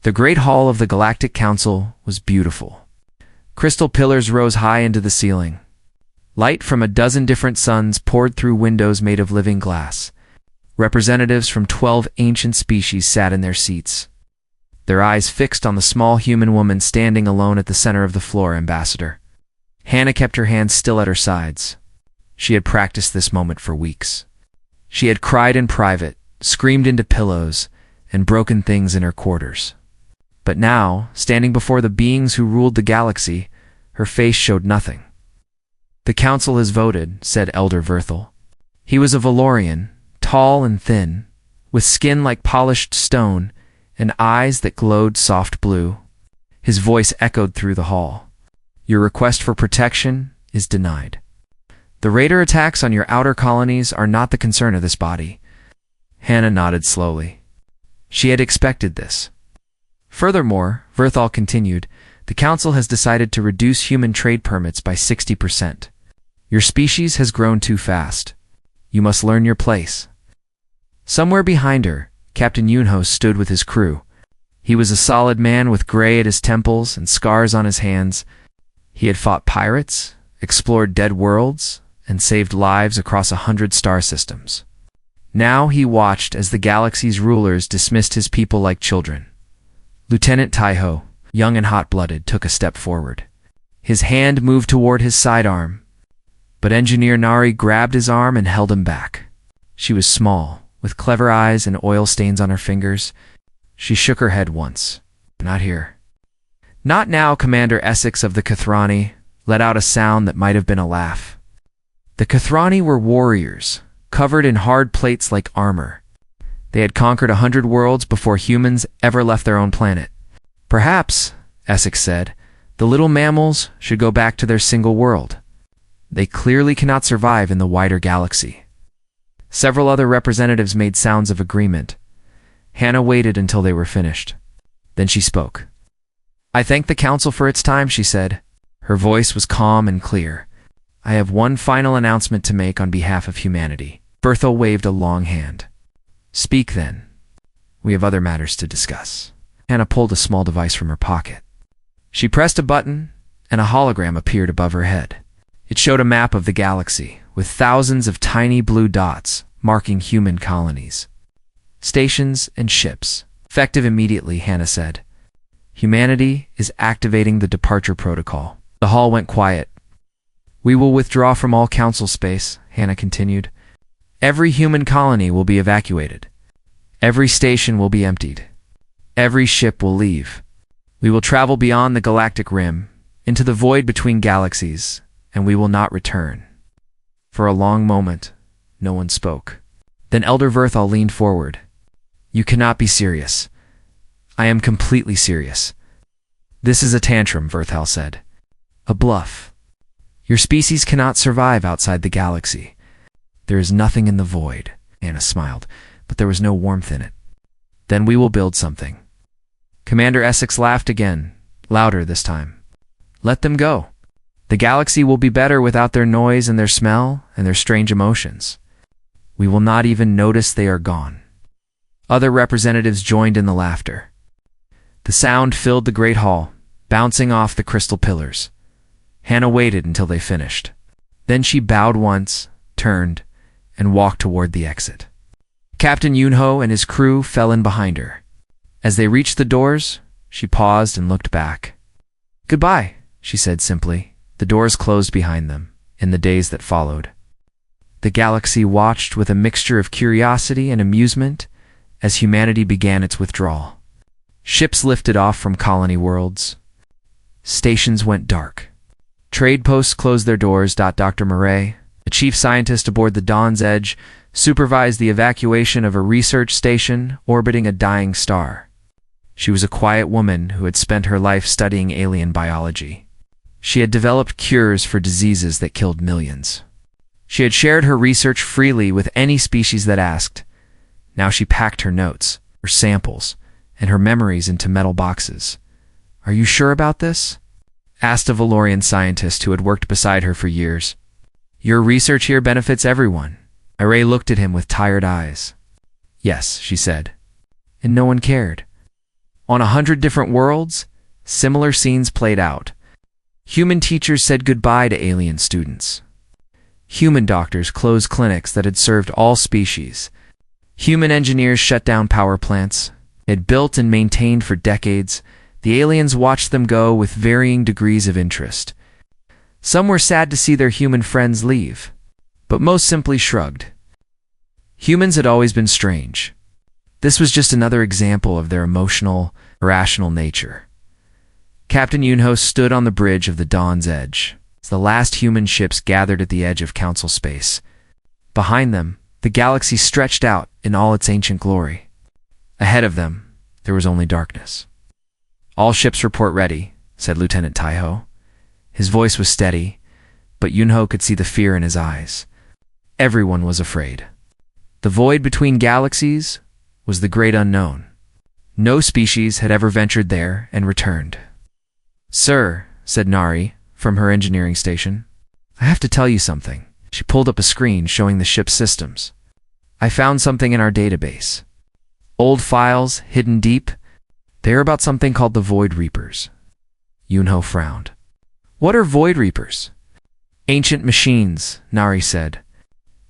The great hall of the Galactic Council was beautiful. Crystal pillars rose high into the ceiling. Light from a dozen different suns poured through windows made of living glass. Representatives from 12 ancient species sat in their seats, their eyes fixed on the small human woman standing alone at the center of the floor. Ambassador Hannah kept her hands still at her sides. She had practiced this moment for weeks. She had cried in private, screamed into pillows, and broken things in her quarters. But now, standing before the beings who ruled the galaxy, her face showed nothing. "The council has voted," said Elder Verthal. He was a Valorian, tall and thin, with skin like polished stone and eyes that glowed soft blue. His voice echoed through the hall. "Your request for protection is denied. The raider attacks on your outer colonies are not the concern of this body." Hannah nodded slowly. She had expected this. Furthermore, Verthal continued, the council has decided to reduce human trade permits by 60%. Your species has grown too fast. You must learn your place. Somewhere behind her, Captain Yunho stood with his crew. He was a solid man with gray at his temples and scars on his hands. He had fought pirates, explored dead worlds, and saved lives across 100 star systems. Now he watched as the galaxy's rulers dismissed his people like children. Lieutenant Taiho, young and hot-blooded, took a step forward. His hand moved toward his sidearm, but Engineer Nari grabbed his arm and held him back. She was small, with clever eyes and oil stains on her fingers. She shook her head once. "Not here." "Not now," Commander Essex of the Kathrani let out a sound that might have been a laugh. The Kathrani were warriors, covered in hard plates like armor. They had conquered 100 worlds before humans ever left their own planet. "Perhaps," Essex said, "the little mammals should go back to their single world. They clearly cannot survive in the wider galaxy." Several other representatives made sounds of agreement. Hannah waited until they were finished. Then she spoke. "I thank the council for its time," she said. Her voice was calm and clear. "I have one final announcement to make on behalf of humanity." Berthel waved a long hand. "Speak then. We have other matters to discuss." Hannah pulled a small device from her pocket. She pressed a button, and a hologram appeared above her head. It showed a map of the galaxy, with thousands of tiny blue dots marking human colonies, stations, and ships. "Effective immediately," Hannah said. "Humanity is activating the departure protocol." The hall went quiet. "We will withdraw from all council space," Hannah continued. "Every human colony will be evacuated. Every station will be emptied. Every ship will leave. We will travel beyond the galactic rim, into the void between galaxies, and we will not return." For a long moment, no one spoke. Then Elder Verthal leaned forward. "You cannot be serious." "I am completely serious." "This is a tantrum," Verthal said. "A bluff. Your species cannot survive outside the galaxy. There is nothing in the void." Hannah smiled, but there was no warmth in it. "Then we will build something." Commander Essex laughed again, louder this time. "Let them go. The galaxy will be better without their noise and their smell and their strange emotions. We will not even notice they are gone." Other representatives joined in the laughter. The sound filled the great hall, bouncing off the crystal pillars. Hannah waited until they finished. Then she bowed once, turned, and walked toward the exit. Captain Yunho and his crew fell in behind her. As they reached the doors, she paused and looked back. "Goodbye," she said simply. The doors closed behind them. In the days that followed, the galaxy watched with a mixture of curiosity and amusement as humanity began its withdrawal. Ships lifted off from colony worlds. Stations went dark. Trade posts closed their doors. Dr. Murray, the chief scientist aboard the Dawn's Edge, supervised the evacuation of a research station orbiting a dying star. She was a quiet woman who had spent her life studying alien biology. She had developed cures for diseases that killed millions. She had shared her research freely with any species that asked. Now she packed her notes, her samples, and her memories into metal boxes. "Are you sure about this?" asked a Valorian scientist who had worked beside her for years. "Your research here benefits everyone." Iray looked at him with tired eyes. "Yes," she said. "And no one cared." On 100 different worlds, similar scenes played out. Human teachers said goodbye to alien students. Human doctors closed clinics that had served all species. Human engineers shut down power plants they had built and maintained for decades. The aliens watched them go with varying degrees of interest. Some were sad to see their human friends leave, but most simply shrugged. Humans had always been strange. This was just another example of their emotional, irrational nature. Captain Yunho stood on the bridge of the Dawn's Edge as the last human ships gathered at the edge of Council space. Behind them, the galaxy stretched out in all its ancient glory. Ahead of them, there was only darkness. "All ships report ready," said Lieutenant Taiho. His voice was steady, but Yunho could see the fear in his eyes. Everyone was afraid. The void between galaxies was the great unknown. No species had ever ventured there and returned. "Sir," said Nari from her engineering station, "I have to tell you something." She pulled up a screen showing the ship's systems. "I found something in our database. Old files, hidden deep. They are about something called the Void Reapers." Yunho frowned. "What are Void Reapers?" "Ancient machines," Nari said.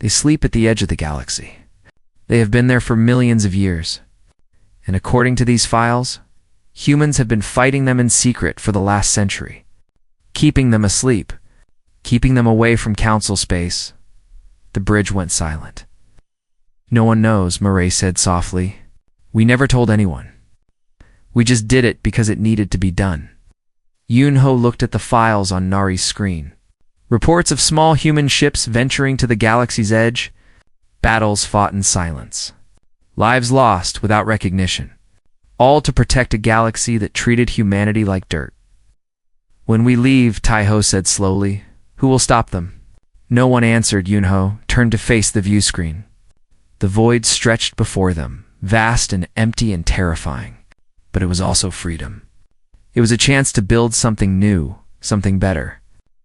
"They sleep at the edge of the galaxy. They have been there for millions of years. And according to these files, humans have been fighting them in secret for the last century, keeping them asleep, keeping them away from Council space." The bridge went silent. "No one knows," Murray said softly. "We never told anyone. We just did it because it needed to be done." Yunho looked at the files on Nari's screen. Reports of small human ships venturing to the galaxy's edge, battles fought in silence, lives lost without recognition, all to protect a galaxy that treated humanity like dirt. "When we leave," Taiho said slowly, "who will stop them?" No one answered. Yunho turned to face the view screen. The void stretched before them, vast and empty and terrifying, but it was also freedom. It was a chance to build something new, something better,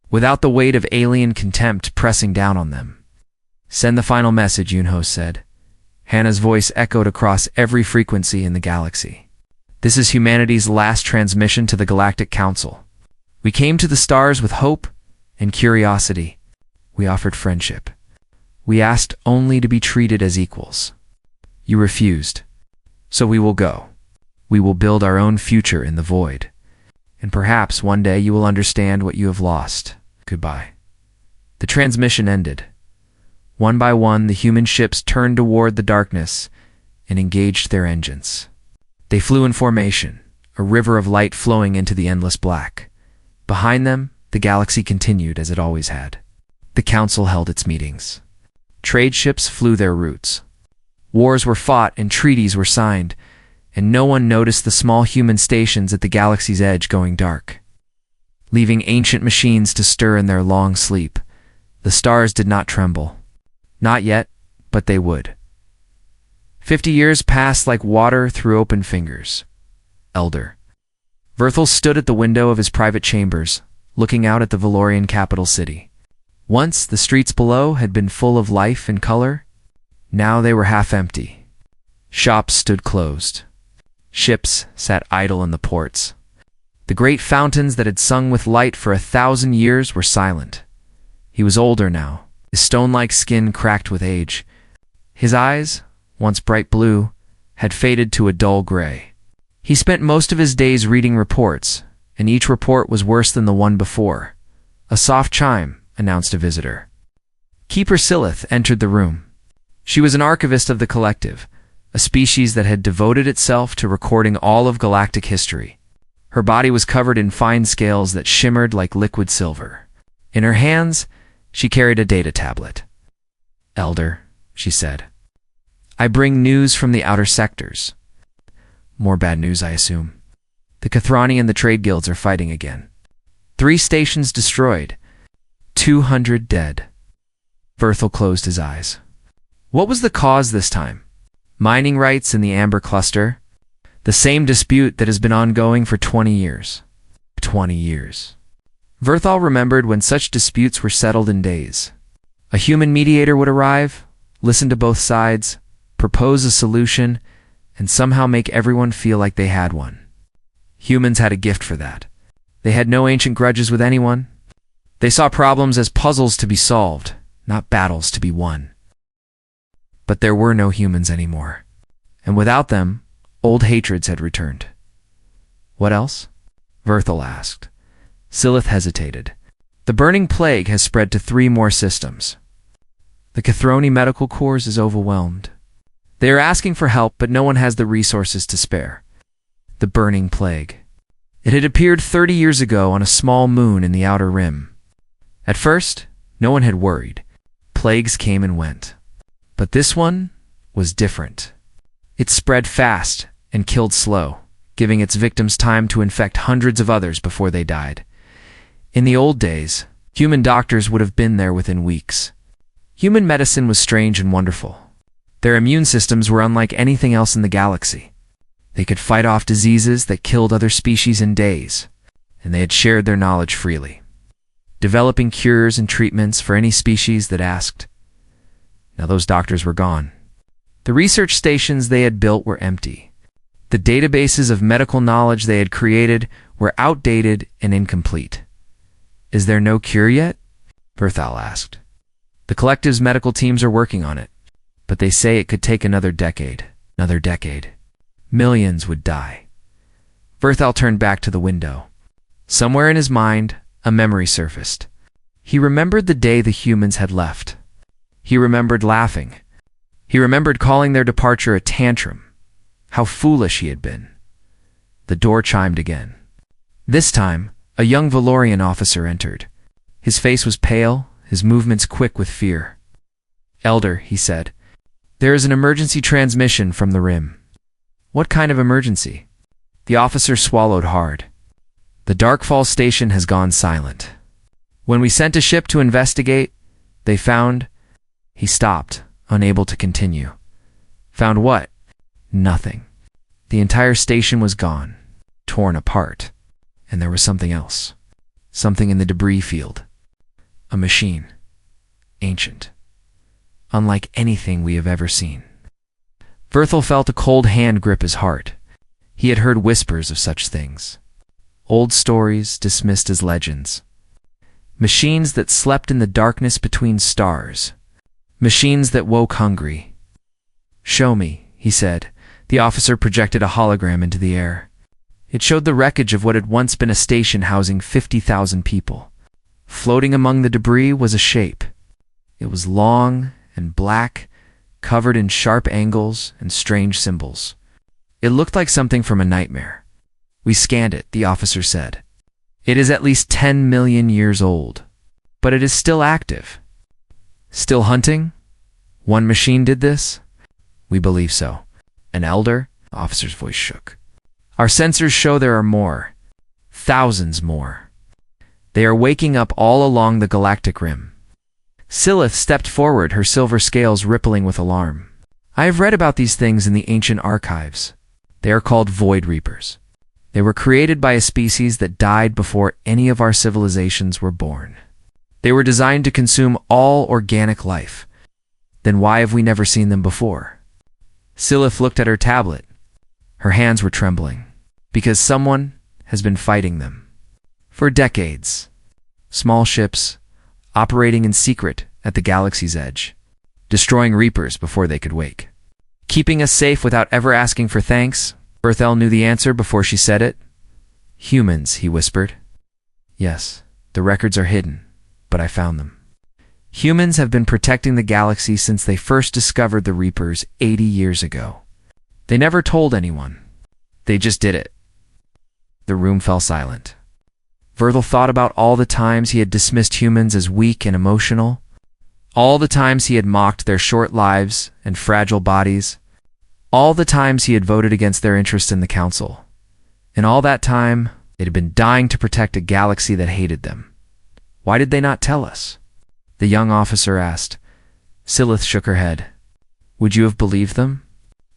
without the weight of alien contempt pressing down on them. "Send the final message," Yunho said. Hannah's voice echoed across every frequency in the galaxy. "This is humanity's last transmission to the Galactic Council. We came to the stars with hope and curiosity. We offered friendship. We asked only to be treated as equals. You refused. So we will go. We will build our own future in the void. And perhaps one day you will understand what you have lost. Goodbye." The transmission ended. One by one, the human ships turned toward the darkness and engaged their engines. They flew in formation, a river of light flowing into the endless black. Behind them, the galaxy continued as it always had. The Council held its meetings. Trade ships flew their routes. Wars were fought and treaties were signed, and no one noticed the small human stations at the galaxy's edge going dark, leaving ancient machines to stir in their long sleep. The stars did not tremble. Not yet, but they would. 50 years passed like water through open fingers. Elder Verthal stood at the window of his private chambers, looking out at the Valorian capital city. Once the streets below had been full of life and color. Now they were half empty. Shops stood closed. Ships sat idle in the ports. The great fountains that had sung with light for 1,000 years were silent. He was older now, his stone-like skin cracked with age. His eyes, once bright blue, had faded to a dull gray. He spent most of his days reading reports, and each report was worse than the one before. A soft chime announced a visitor. Keeper Silith entered the room. She was an archivist of the Collective, a species that had devoted itself to recording all of galactic history. Her body was covered in fine scales that shimmered like liquid silver. In her hands, she carried a data tablet. "Elder," she said, "I bring news from the outer sectors." "More bad news, I assume." "The Kathrani and the trade guilds are fighting again. 3 stations destroyed. 200 dead." Verthal closed his eyes. What was the cause this time? Mining rights in the Amber Cluster? The same dispute that has been ongoing for 20 years. 20 years. Verthal remembered when such disputes were settled in days. A human mediator would arrive, listen to both sides, propose a solution, and somehow make everyone feel like they had one. Humans had a gift for that. They had no ancient grudges with anyone. They saw problems as puzzles to be solved, not battles to be won. But there were no humans anymore, and without them, old hatreds had returned. What else? Verthal asked. Silith hesitated. The burning plague has spread to 3 more systems. The Cathroni Medical Corps is overwhelmed. They are asking for help, but no one has the resources to spare. The burning plague. It had appeared 30 years ago on a small moon in the outer rim. At first, no one had worried. Plagues came and went. But this one was different. It spread fast and killed slow, giving its victims time to infect hundreds of others before they died. In the old days, human doctors would have been there within weeks. Human medicine was strange and wonderful. Their immune systems were unlike anything else in the galaxy. They could fight off diseases that killed other species in days, and they had shared their knowledge freely, developing cures and treatments for any species that asked. Now those doctors were gone. The research stations they had built were empty. The databases of medical knowledge they had created were outdated and incomplete. Is there no cure yet? Verthal asked. The collective's medical teams are working on it, but they say it could take another decade. Millions would die. Verthal turned back to the window. Somewhere in his mind, a memory surfaced. He remembered the day the humans had left. He remembered laughing. He remembered calling their departure a tantrum. How foolish he had been. The door chimed again. This time, a young Valorian officer entered. His face was pale, his movements quick with fear. Elder, he said, there is an emergency transmission from the rim. What kind of emergency? The officer swallowed hard. The Darkfall station has gone silent. When we sent a ship to investigate, they found... He stopped, unable to continue. Found what? Nothing. The entire station was gone, torn apart. And there was something else. Something in the debris field. A machine. Ancient. Unlike anything we have ever seen. Verthal felt a cold hand grip his heart. He had heard whispers of such things. Old stories dismissed as legends. Machines that slept in the darkness between stars. Machines that woke hungry. Show me, he said. The officer projected a hologram into the air. It showed the wreckage of what had once been a station housing 50,000 people. Floating among the debris was a shape. It was long and black, covered in sharp angles and strange symbols. It looked like something from a nightmare. We scanned it, the officer said. It is at least 10 million years old, but it is still active. Still hunting? One machine did this? We believe so. An elder? The officer's voice shook. Our sensors show there are more. Thousands more. They are waking up all along the galactic rim. Silith stepped forward, her silver scales rippling with alarm. I have read about these things in the ancient archives. They are called Void Reapers. They were created by a species that died before any of our civilizations were born. They were designed to consume all organic life. Then why have we never seen them before? Silith looked at her tablet. Her hands were trembling. Because someone has been fighting them. For decades. Small ships, operating in secret at the galaxy's edge, destroying Reapers before they could wake. Keeping us safe without ever asking for thanks. Verthal knew the answer before she said it. Humans, he whispered. Yes, the records are hidden, but I found them. Humans have been protecting the galaxy since they first discovered the Reapers 80 years ago. They never told anyone. They just did it. The room fell silent. Verthal thought about all the times he had dismissed humans as weak and emotional, all the times he had mocked their short lives and fragile bodies, all the times he had voted against their interest in the council. In all that time, they had been dying to protect a galaxy that hated them. Why did they not tell us? The young officer asked. Silith shook her head. Would you have believed them?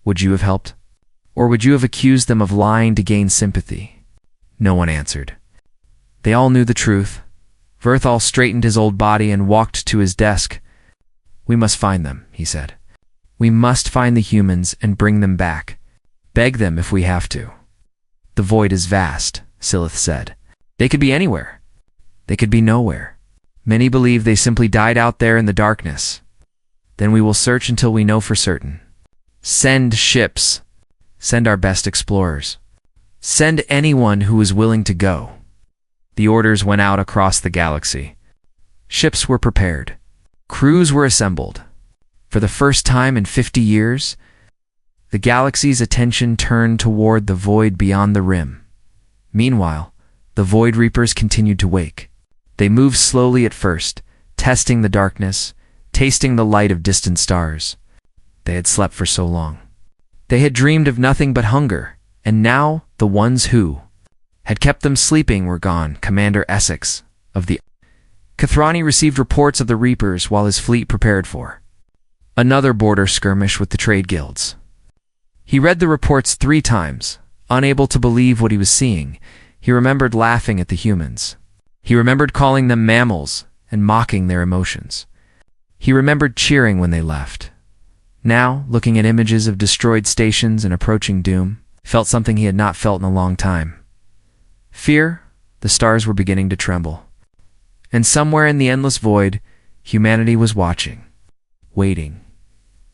Would you have helped? Or would you have accused them of lying to gain sympathy? No one answered. They all knew the truth. Verthal straightened his old body and walked to his desk. We must find them, he said. We must find the humans and bring them back. Beg them if we have to. The void is vast, Silith said. They could be anywhere. They could be nowhere. Many believe they simply died out there in the darkness. Then we will search until we know for certain. Send ships. Send our best explorers. Send anyone who is willing to go. The orders went out across the galaxy. Ships were prepared. Crews were assembled. For the first time in 50 years, the galaxy's attention turned toward the void beyond the rim. Meanwhile, the Void Reapers continued to wake. They moved slowly at first, testing the darkness, tasting the light of distant stars. They had slept for so long. They had dreamed of nothing but hunger, and now the ones who had kept them sleeping were gone. Commander Essex of the Kathrani received reports of the Reapers while his fleet prepared for another border skirmish with the trade guilds. He read the reports 3 times, unable to believe what he was seeing. He remembered laughing at the humans. He remembered calling them mammals and mocking their emotions. He remembered cheering when they left. Now, looking at images of destroyed stations and approaching doom, felt something he had not felt in a long time. Fear. The stars were beginning to tremble. And somewhere in the endless void, humanity was watching, waiting,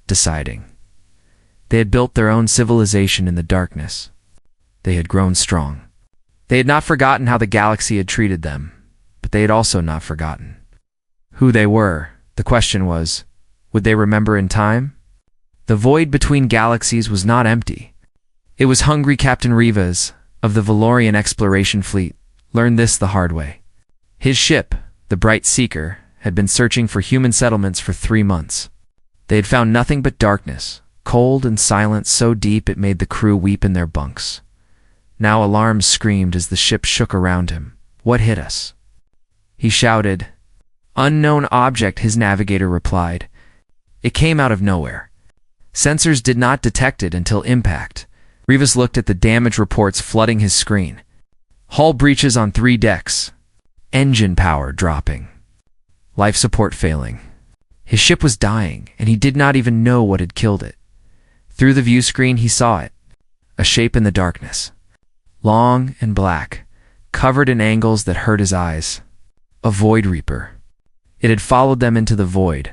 deciding. They had built their own civilization in the darkness. They had grown strong. They had not forgotten how the galaxy had treated them, but they had also not forgotten who they were. The question was, would they remember in time? The void between galaxies was not empty. It was hungry. Captain Rivas, of the Valorian exploration fleet, learned this the hard way. His ship, the Bright Seeker, had been searching for human settlements for 3 months. They had found nothing but darkness, cold and silent so deep it made the crew weep in their bunks. Now alarms screamed as the ship shook around him. What hit us? He shouted. Unknown object, his navigator replied. It came out of nowhere. Sensors did not detect it until impact. Rivas looked at the damage reports flooding his screen. Hull breaches on 3 decks. Engine power dropping. Life support failing. His ship was dying, and he did not even know what had killed it. Through the view screen he saw it. A shape in the darkness. Long and black, covered in angles that hurt his eyes. A Void Reaper. It had followed them into the void.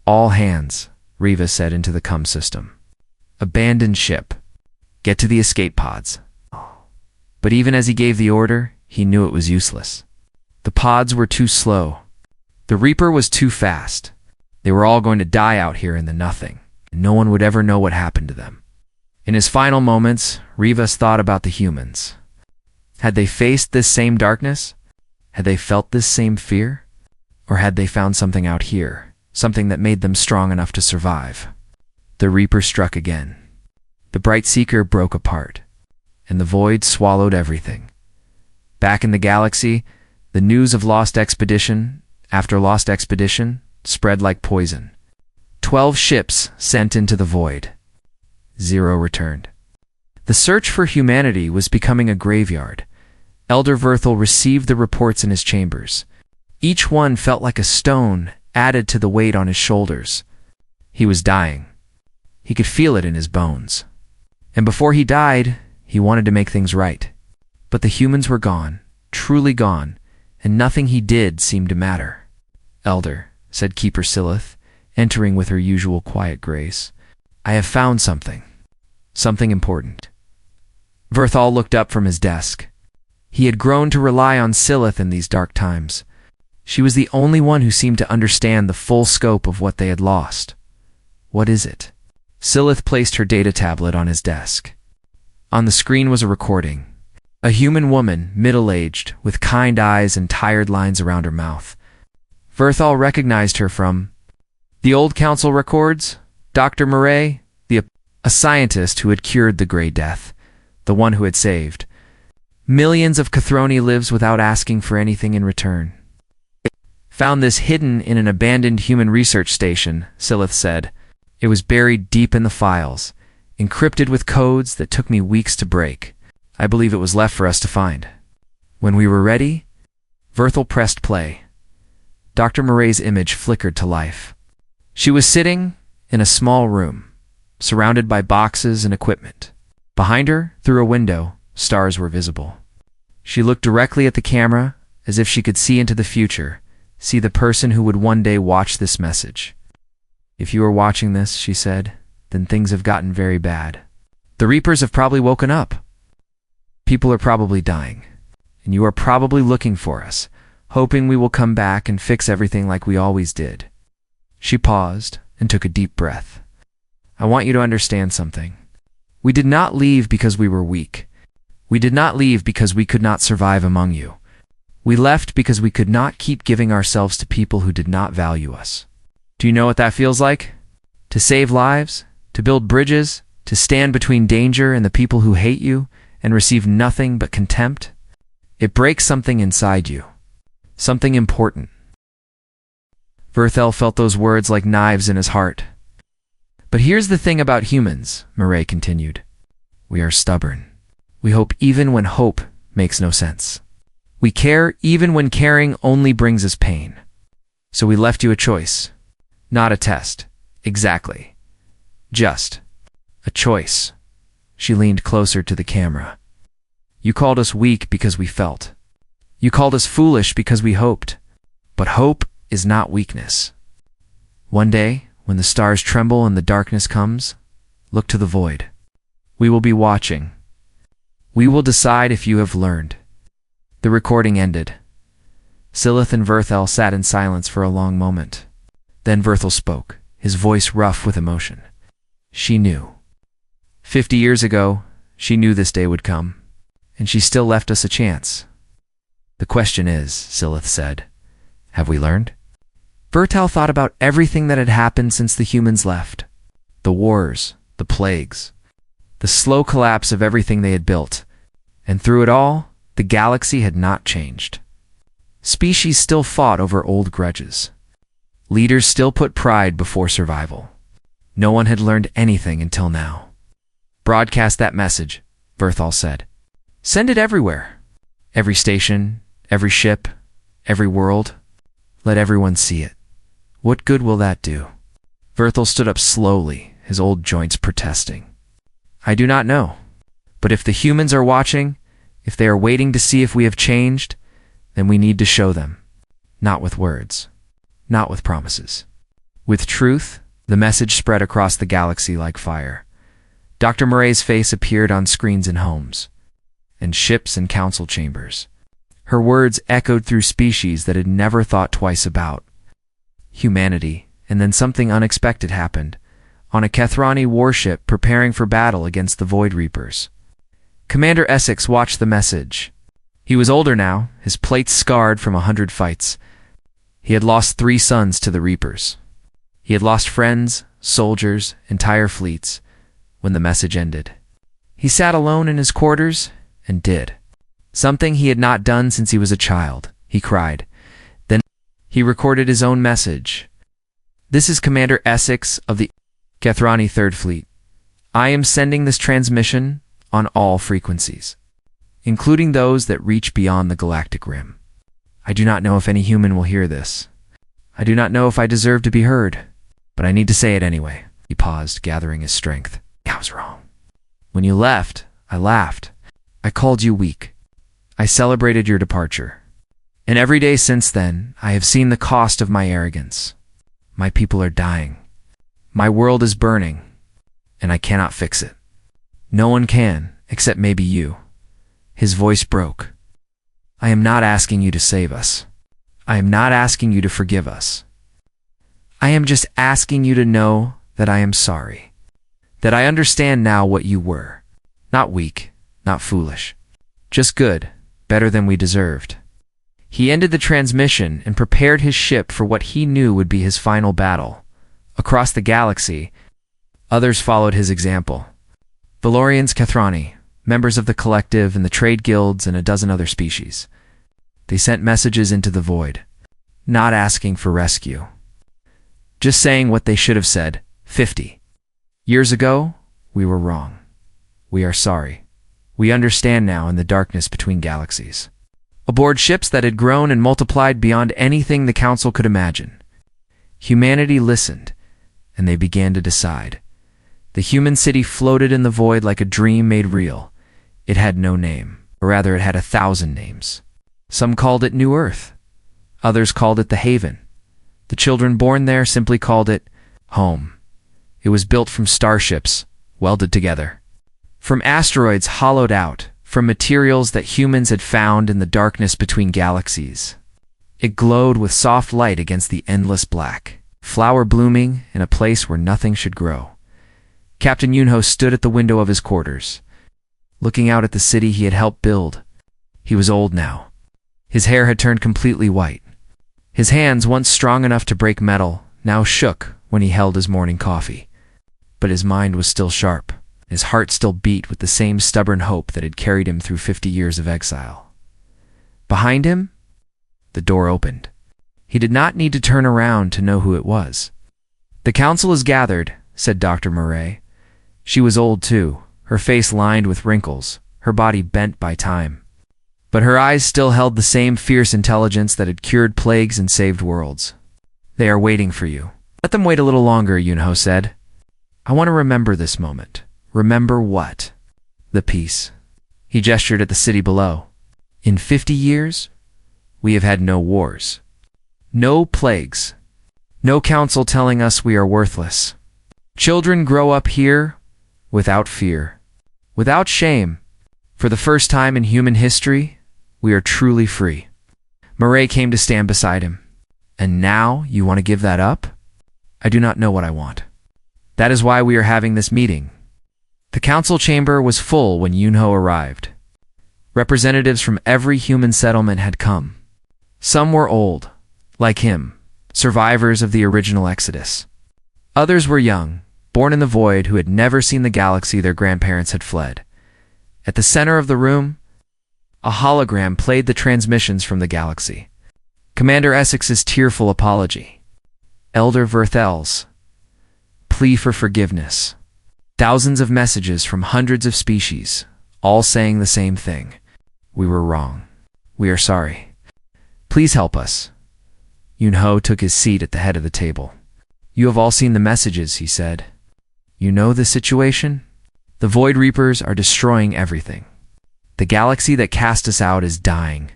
All hands, Rivas said into the comm system. Abandon ship. Get to the escape pods. But even as he gave the order, he knew it was useless. The pods were too slow. The Reaper was too fast. They were all going to die out here in the nothing. No one would ever know what happened to them. In his final moments, Rivas thought about the humans. Had they faced this same darkness? Had they felt this same fear? Or had they found something out here, something that made them strong enough to survive? The Reaper struck again. The Bright Seeker broke apart, and the void swallowed everything. Back in the galaxy, the news of lost expedition after lost expedition spread like poison. 12 ships sent into the void. 0 returned. The search for humanity was becoming a graveyard. Elder Verthel received the reports in his chambers. Each one felt like a stone added to the weight on his shoulders. He was dying. He could feel it in his bones. And before he died, he wanted to make things right. But the humans were gone, truly gone, and nothing he did seemed to matter. Elder, said Keeper Silith, entering with her usual quiet grace, I have found something. Something important. Verthal looked up from his desk. He had grown to rely on Silith in these dark times. She was the only one who seemed to understand the full scope of what they had lost. What is it? Silith placed her data tablet on his desk. On the screen was a recording. A human woman, middle-aged, with kind eyes and tired lines around her mouth. Verthal recognized her from the old council records. Dr. Murray, a scientist who had cured the Grey Death, the one who had saved millions of Kathroni lives without asking for anything in return. Found this hidden in an abandoned human research station, Silith said. It was buried deep in the files, encrypted with codes that took me weeks to break. I believe it was left for us to find. When we were ready, Verthel pressed play. Dr. Murray's image flickered to life. She was sitting in a small room, surrounded by boxes and equipment. Behind her, through a window, stars were visible. She looked directly at the camera, as if she could see into the future, see the person who would one day watch this message. "If you are watching this," she said, "then things have gotten very bad. The Reapers have probably woken up. People are probably dying, and you are probably looking for us, hoping we will come back and fix everything like we always did." She paused and took a deep breath. "I want you to understand something. We did not leave because we were weak. We did not leave because we could not survive among you. We left because we could not keep giving ourselves to people who did not value us. Do you know what that feels like? To save lives, to build bridges, to stand between danger and the people who hate you and receive nothing but contempt? It breaks something inside you. Something important." Verthel felt those words like knives in his heart. "But here's the thing about humans," Murray continued. "We are stubborn. We hope even when hope makes no sense. We care even when caring only brings us pain. So we left you a choice. Not a test. Exactly. Just a choice." She leaned closer to the camera. "You called us weak because we felt. You called us foolish because we hoped. But hope is not weakness. One day, when the stars tremble and the darkness comes, look to the void. We will be watching. We will decide if you have learned." The recording ended. Silith and Verthel sat in silence for a long moment. Then Verthel spoke, his voice rough with emotion. She knew. 50 years ago, she knew this day would come, and she still left us a chance. "The question is," Silith said, "have we learned?" Verthel thought about everything that had happened since the humans left. The wars, the plagues, the slow collapse of everything they had built. And through it all, the galaxy had not changed. Species still fought over old grudges. Leaders still put pride before survival. No one had learned anything until now. "Broadcast that message," Verthel said. "Send it everywhere. Every station, every ship, every world. Let everyone see it. What good will that do?" Verthel stood up slowly, his old joints protesting. "I do not know. But if the humans are watching, if they are waiting to see if we have changed, then we need to show them. Not with words. Not with promises. With truth." The message spread across the galaxy like fire. Dr. Murray's face appeared on screens in homes, and ships and council chambers. Her words echoed through species that had never thought twice about humanity, and then something unexpected happened. On a Kethrani warship preparing for battle against the Void Reapers. Commander Essex watched the message. He was older now, his plates scarred from 100 fights. He had lost 3 sons to the Reapers. He had lost friends, soldiers, entire fleets, when the message ended. He sat alone in his quarters and did something he had not done since he was a child. He cried. Then he recorded his own message. "This is Commander Essex of the Kethrani Third Fleet. I am sending this transmission on all frequencies, including those that reach beyond the galactic rim. I do not know if any human will hear this. I do not know if I deserve to be heard, but I need to say it anyway." He paused, gathering his strength. "I was wrong. When you left, I laughed. I called you weak. I celebrated your departure. And every day since then, I have seen the cost of my arrogance. My people are dying. My world is burning, and I cannot fix it. No one can, except maybe you." His voice broke. "I am not asking you to save us. I am not asking you to forgive us. I am just asking you to know that I am sorry. That I understand now what you were. Not weak, not foolish. Just good, better than we deserved." He ended the transmission and prepared his ship for what he knew would be his final battle. Across the galaxy, others followed his example. Valorians Kethrani, members of the Collective and the trade guilds and a dozen other species. They sent messages into the void, not asking for rescue. Just saying what they should have said 50 years ago. We were wrong. We are sorry. We understand now in the darkness between galaxies. Aboard ships that had grown and multiplied beyond anything the Council could imagine. Humanity listened, and they began to decide. The human city floated in the void like a dream made real. It had no name, or rather it had 1,000 names. Some called it New Earth. Others called it the Haven. The children born there simply called it home. It was built from starships, welded together. From asteroids hollowed out, from materials that humans had found in the darkness between galaxies. It glowed with soft light against the endless black, flower blooming in a place where nothing should grow. Captain Yunho stood at the window of his quarters, looking out at the city he had helped build. He was old now. His hair had turned completely white. His hands, once strong enough to break metal, now shook when he held his morning coffee. But his mind was still sharp. His heart still beat with the same stubborn hope that had carried him through 50 years of exile. Behind him, the door opened. He did not need to turn around to know who it was. "The council is gathered," said Dr. Murray. She was old too, her face lined with wrinkles, her body bent by time. But her eyes still held the same fierce intelligence that had cured plagues and saved worlds. "They are waiting for you." "Let them wait a little longer," Yunho said. "I want to remember this moment." "Remember what?" "The peace." He gestured at the city below. "In 50 years, we have had no wars. No plagues. No council telling us we are worthless. Children grow up here without fear, without shame. For the first time in human history, we are truly free." Murray came to stand beside him. "And now you want to give that up?" "I do not know what I want. That is why we are having this meeting." The council chamber was full when Yunho arrived. Representatives from every human settlement had come. Some were old, like him, survivors of the original Exodus. Others were young, born in the void, who had never seen the galaxy their grandparents had fled. At the center of the room, a hologram played the transmissions from the galaxy. Commander Essex's tearful apology. Elder Verthel's plea for forgiveness. Thousands of messages from hundreds of species, all saying the same thing. "We were wrong. We are sorry. Please help us." Yunho took his seat at the head of the table. "You have all seen the messages," he said. "You know the situation? The Void Reapers are destroying everything. The galaxy that cast us out is dying.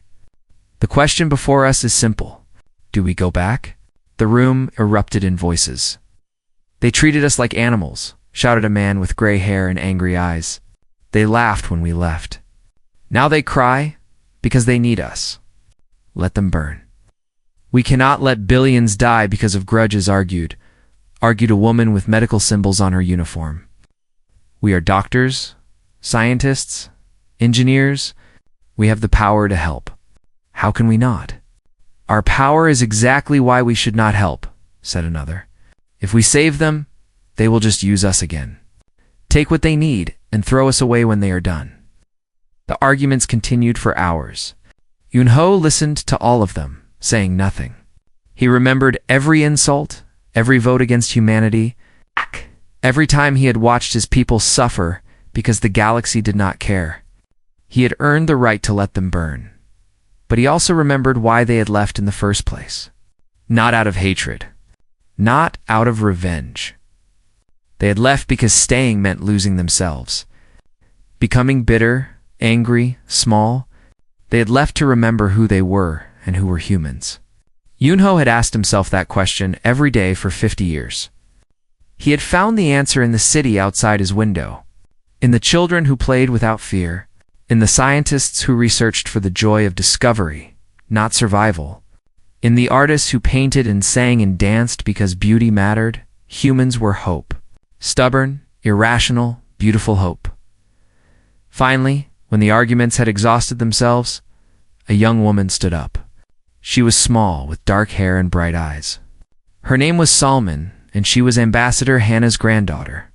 The question before us is simple. Do we go back?" The room erupted in voices. "They treated us like animals," shouted a man with gray hair and angry eyes. "They laughed when we left. Now they cry because they need us. Let them burn." "We cannot let billions die because of grudges," argued a woman with medical symbols on her uniform. "We are doctors, scientists, engineers. We have the power to help. How can we not?" "Our power is exactly why we should not help," said another. "If we save them, they will just use us again. Take what they need and throw us away when they are done." The arguments continued for hours. Yunho listened to all of them, saying nothing. He remembered every insult, every vote against humanity, every time he had watched his people suffer because the galaxy did not care. He had earned the right to let them burn. But he also remembered why they had left in the first place. Not out of hatred. Not out of revenge. They had left because staying meant losing themselves. Becoming bitter, angry, small, they had left to remember who they were and who were humans. Yunho had asked himself that question every day for 50 years. He had found the answer in the city outside his window, in the children who played without fear, in the scientists who researched for the joy of discovery, not survival, in the artists who painted and sang and danced because beauty mattered. Humans were hope. Stubborn, irrational, beautiful hope. Finally, when the arguments had exhausted themselves, a young woman stood up. She was small, with dark hair and bright eyes. Her name was Salman, and she was Ambassador Hannah's granddaughter.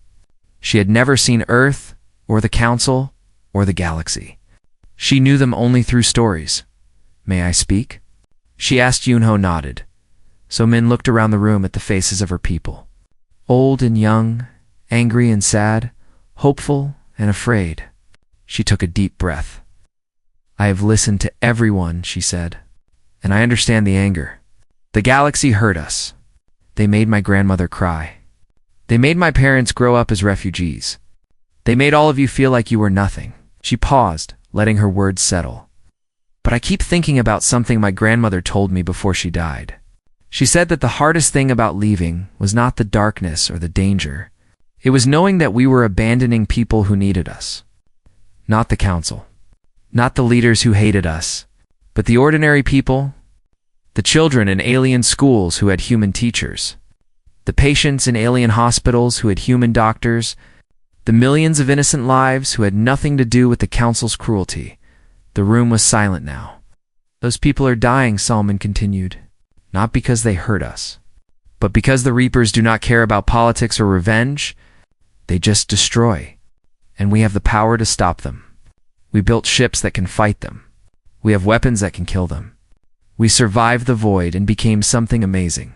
She had never seen Earth, or the Council, or the galaxy. She knew them only through stories. "May I speak?" She asked. Yunho nodded. So Min looked around the room at the faces of her people. Old and young, angry and sad, hopeful and afraid. She took a deep breath. "I have listened to everyone," she said, "and I understand the anger. The galaxy hurt us. They made my grandmother cry. They made my parents grow up as refugees. They made all of you feel like you were nothing. She paused, letting her words settle. But I keep thinking about something my grandmother told me before she died. She said that the hardest thing about leaving was not the darkness or the danger. It was knowing that we were abandoning people who needed us. Not the council. Not the leaders who hated us, but the ordinary people, the children in alien schools who had human teachers, the patients in alien hospitals who had human doctors, the millions of innocent lives who had nothing to do with the council's cruelty. The room was silent now. Those people are dying, Solomon continued, not because they hurt us, but because the Reapers do not care about politics or revenge. They just destroy, and we have the power to stop them. We built ships that can fight them. We have weapons that can kill them. We survived the void and became something amazing.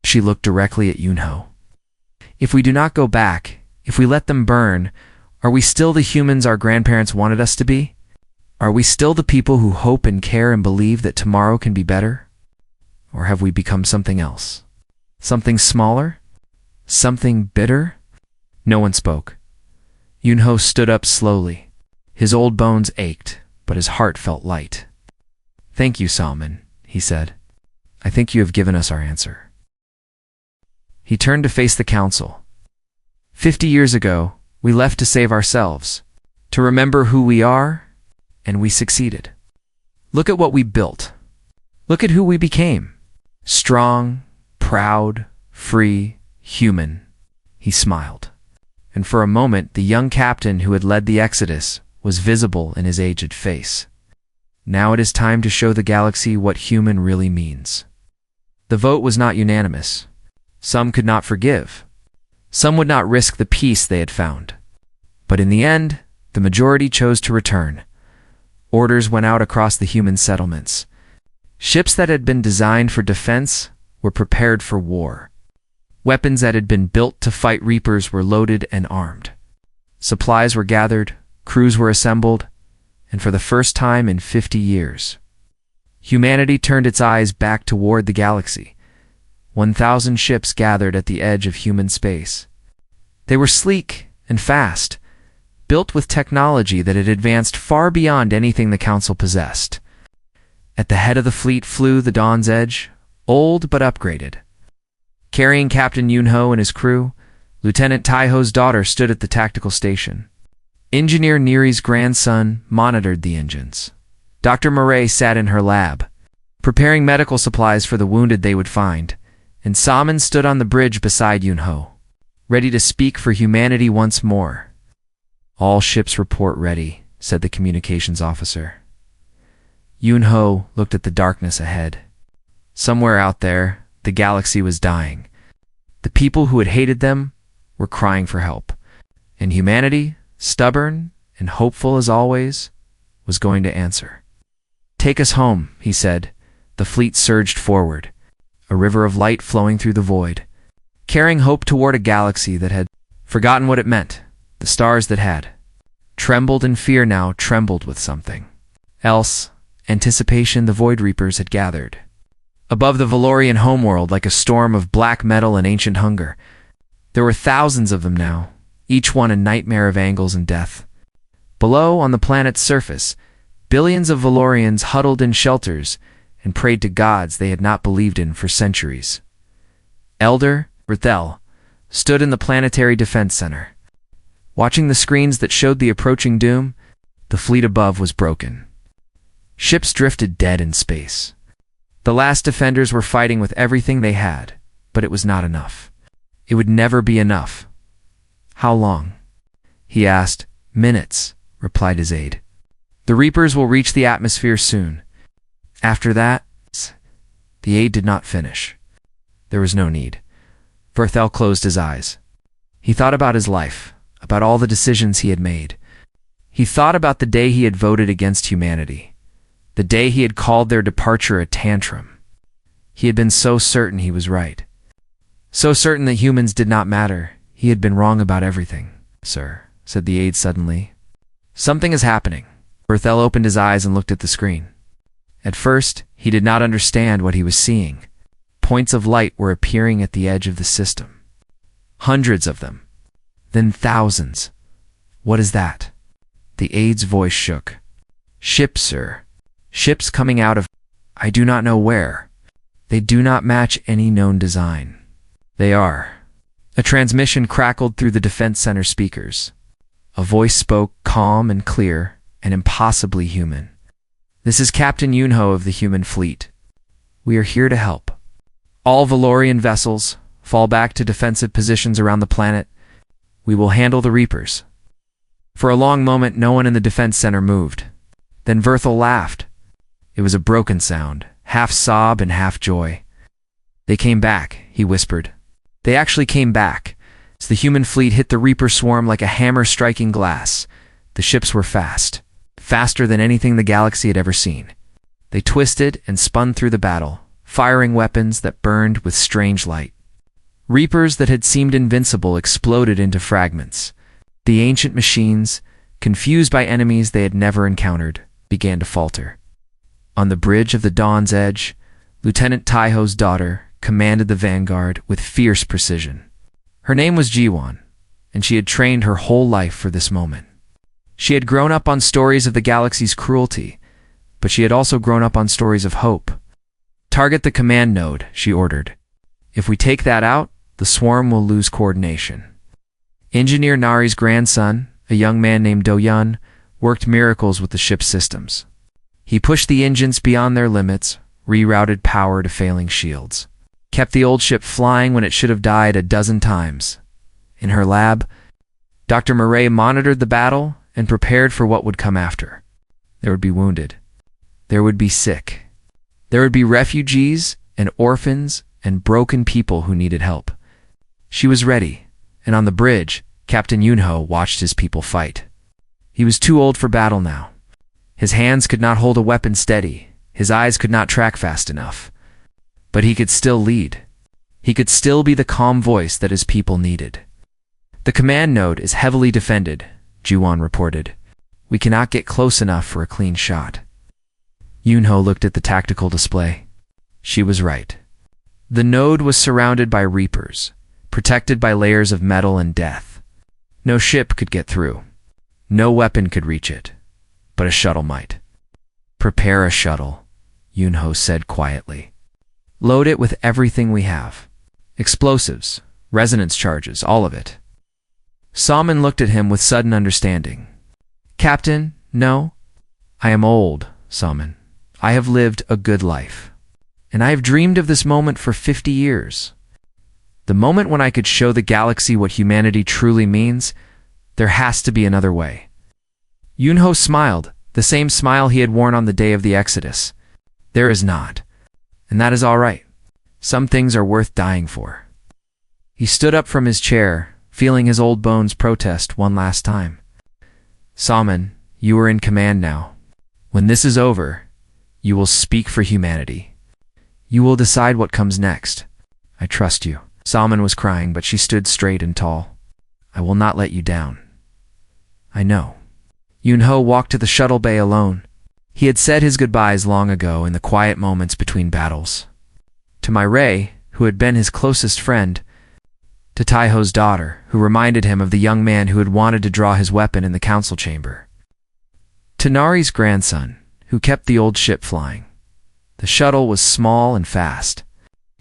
She looked directly at Yunho. If we do not go back, if we let them burn, are we still the humans our grandparents wanted us to be? Are we still the people who hope and care and believe that tomorrow can be better? Or have we become something else? Something smaller? Something bitter? No one spoke. Yunho stood up slowly. His old bones ached, but his heart felt light. Thank you, Solomon, he said. I think you have given us our answer. He turned to face the council. 50 years ago, we left to save ourselves, to remember who we are, and we succeeded. Look at what we built. Look at who we became. Strong, proud, free, human. He smiled. And for a moment, the young captain who had led the exodus was visible in his aged face. Now it is time to show the galaxy what human really means. The vote was not unanimous. Some could not forgive. Some would not risk the peace they had found. But in the end, the majority chose to return. Orders went out across the human settlements. Ships that had been designed for defense were prepared for war. Weapons that had been built to fight Reapers were loaded and armed. Supplies were gathered, crews were assembled, and for the first time in 50 years, humanity turned its eyes back toward the galaxy. 1,000 ships gathered at the edge of human space. They were sleek and fast, built with technology that had advanced far beyond anything the Council possessed. At the head of the fleet flew the Dawn's Edge, old but upgraded. Carrying Captain Yunho and his crew, Lieutenant Taiho's daughter stood at the tactical station. Engineer Neri's grandson monitored the engines. Dr. Murray sat in her lab, preparing medical supplies for the wounded they would find, and Salmon stood on the bridge beside Yunho, ready to speak for humanity once more. All ships report ready, said the communications officer. Yunho looked at the darkness ahead. Somewhere out there, the galaxy was dying. The people who had hated them were crying for help, and humanity, stubborn and hopeful as always, was going to answer. Take us home, he said. The fleet surged forward, a river of light flowing through the void, carrying hope toward a galaxy that had forgotten what it meant. The stars that had trembled in fear now trembled with something else. Anticipation. The Void Reapers had gathered above the Valorian homeworld like a storm of black metal and ancient hunger. There were thousands of them now, each one a nightmare of angles and death. Below, on the planet's surface, billions of Valorians huddled in shelters and prayed to gods they had not believed in for centuries. Elder Rethel stood in the Planetary Defense Center. Watching the screens that showed the approaching doom, the fleet above was broken. Ships drifted dead in space. The last defenders were fighting with everything they had, but it was not enough. It would never be enough. How long? He asked. Minutes, replied his aide. The Reapers will reach the atmosphere soon. After that, the aide did not finish. There was no need. Berthel closed his eyes. He thought about his life, about all the decisions he had made. He thought about the day he had voted against humanity, the day he had called their departure a tantrum. He had been so certain he was right. So certain that humans did not matter. He had been wrong about everything. Sir, said the aide suddenly. Something is happening. Berthel opened his eyes and looked at the screen. At first, he did not understand what he was seeing. Points of light were appearing at the edge of the system. Hundreds of them. Then thousands. What is that? The aide's voice shook. "Ships, sir. Ships coming out of I do not know where. They do not match any known design. They are." A transmission crackled through the defense center speakers. A voice spoke, calm and clear, and impossibly human. "This is Captain Yunho of the human fleet. We are here to help. All Valorian vessels, fall back to defensive positions around the planet. We will handle the Reapers." For a long moment, no one in the defense center moved. Then Verthel laughed. It was a broken sound, half sob and half joy. "They came back," he whispered. "They actually came back." As the human fleet hit the Reaper swarm like a hammer striking glass, the ships were fast, faster than anything the galaxy had ever seen. They twisted and spun through the battle, firing weapons that burned with strange light. Reapers that had seemed invincible exploded into fragments. The ancient machines, confused by enemies they had never encountered, began to falter. On the bridge of the Dawn's Edge, Lieutenant Taiho's daughter commanded the vanguard with fierce precision. Her name was Jiwon, and she had trained her whole life for this moment. She had grown up on stories of the galaxy's cruelty, but she had also grown up on stories of hope. "Target the command node," she ordered. "If we take that out, the swarm will lose coordination." Engineer Nari's grandson, a young man named Do-yun, worked miracles with the ship's systems. He pushed the engines beyond their limits, rerouted power to failing shields, kept the old ship flying when it should have died a dozen times. In her lab, Dr. Murray monitored the battle and prepared for what would come after. There would be wounded. There would be sick. There would be refugees and orphans and broken people who needed help. She was ready, and on the bridge, Captain Yunho watched his people fight. He was too old for battle now. His hands could not hold a weapon steady. His eyes could not track fast enough. But he could still lead. He could still be the calm voice that his people needed. "The command node is heavily defended," Jiwon reported. "We cannot get close enough for a clean shot." Yunho looked at the tactical display. She was right. The node was surrounded by Reapers, protected by layers of metal and death. No ship could get through. No weapon could reach it. But a shuttle might. "Prepare a shuttle," Yunho said quietly. "Load it with everything we have. Explosives, resonance charges, all of it." Salmon looked at him with sudden understanding. "Captain, no. I am old, Salmon. I have lived a good life. And I have dreamed of this moment for 50 years. The moment when I could show the galaxy what humanity truly means. There has to be another way." Yunho smiled, the same smile he had worn on the day of the Exodus. "There is not. And that is all right. Some things are worth dying for." He stood up from his chair, feeling his old bones protest one last time. "Salmon, you are in command now. When this is over, you will speak for humanity. You will decide what comes next. I trust you." Salmon was crying, but she stood straight and tall. "I will not let you down. I know." Yunho walked to the shuttle bay alone. He had said his goodbyes long ago in the quiet moments between battles. To Myrei, who had been his closest friend, to Taiho's daughter, who reminded him of the young man who had wanted to draw his weapon in the council chamber. To Nari's grandson, who kept the old ship flying. The shuttle was small and fast.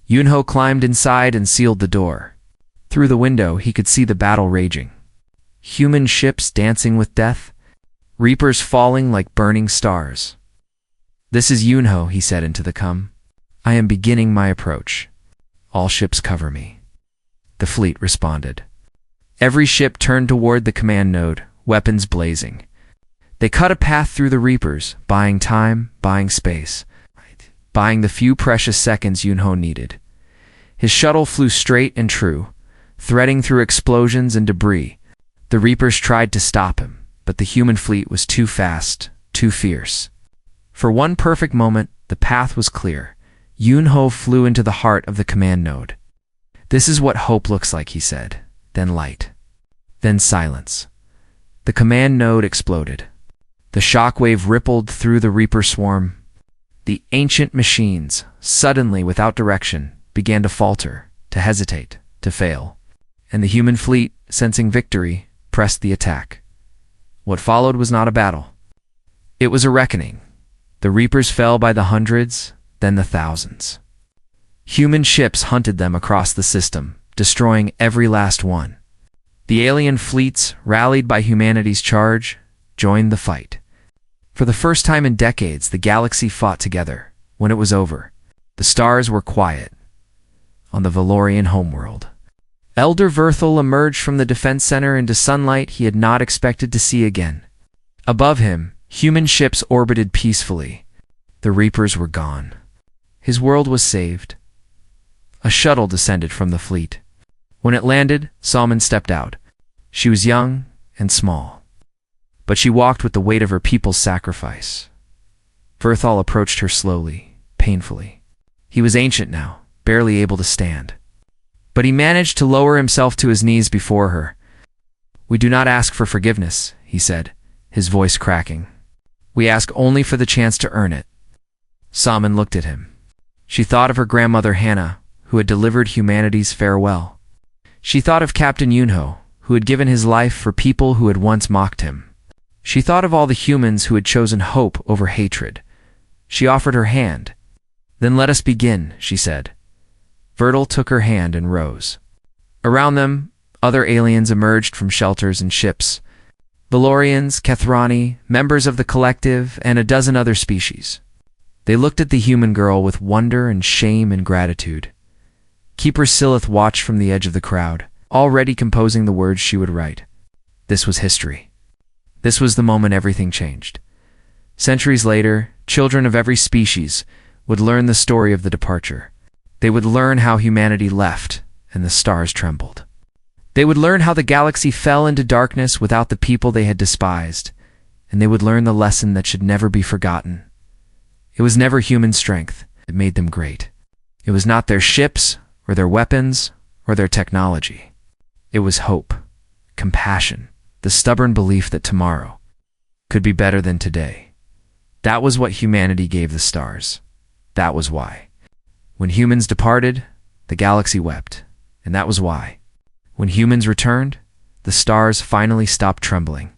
Yunho climbed inside and sealed the door. Through the window, he could see the battle raging. Human ships dancing with death. Reapers falling like burning stars. "This is Yunho," he said into the com. "I am beginning my approach. All ships cover me." The fleet responded. Every ship turned toward the command node, weapons blazing. They cut a path through the Reapers, buying time, buying space, buying the few precious seconds Yunho needed. His shuttle flew straight and true, threading through explosions and debris. The Reapers tried to stop him, but the human fleet was too fast, too fierce. For one perfect moment, the path was clear. Yunho flew into the heart of the command node. "This is what hope looks like," he said. Then light. Then silence. The command node exploded. The shockwave rippled through the Reaper swarm. The ancient machines, suddenly without direction, began to falter, to hesitate, to fail. And the human fleet, sensing victory, pressed the attack. What followed was not a battle. It was a reckoning. The Reapers fell by the hundreds, then the thousands. Human ships hunted them across the system, destroying every last one. The alien fleets, rallied by humanity's charge, joined the fight. For the first time in decades, the galaxy fought together. When it was over, the stars were quiet. On the Valorian homeworld, Elder Verthel emerged from the defense center into sunlight he had not expected to see again. Above him, human ships orbited peacefully. The Reapers were gone. His world was saved. A shuttle descended from the fleet. When it landed, Salmon stepped out. She was young and small, but she walked with the weight of her people's sacrifice. Verthal approached her slowly, painfully. He was ancient now, barely able to stand. But he managed to lower himself to his knees before her. "We do not ask for forgiveness," he said, his voice cracking. "We ask only for the chance to earn it." Salmon looked at him. She thought of her grandmother Hannah, who had delivered humanity's farewell. She thought of Captain Yunho, who had given his life for people who had once mocked him. She thought of all the humans who had chosen hope over hatred. She offered her hand. "Then let us begin," she said. Verthal took her hand and rose. Around them, other aliens emerged from shelters and ships. Valorians, Kethrani, members of the Collective, and a dozen other species. They looked at the human girl with wonder and shame and gratitude. Keeper Silith watched from the edge of the crowd, already composing the words she would write. This was history. This was the moment everything changed. Centuries later, children of every species would learn the story of the departure. They would learn how humanity left and the stars trembled. They would learn how the galaxy fell into darkness without the people they had despised, and they would learn the lesson that should never be forgotten. It was never human strength that made them great. It was not their ships or their weapons or their technology. It was hope, compassion, the stubborn belief that tomorrow could be better than today. That was what humanity gave the stars. That was why. When humans departed, the galaxy wept, and that was why. When humans returned, the stars finally stopped trembling.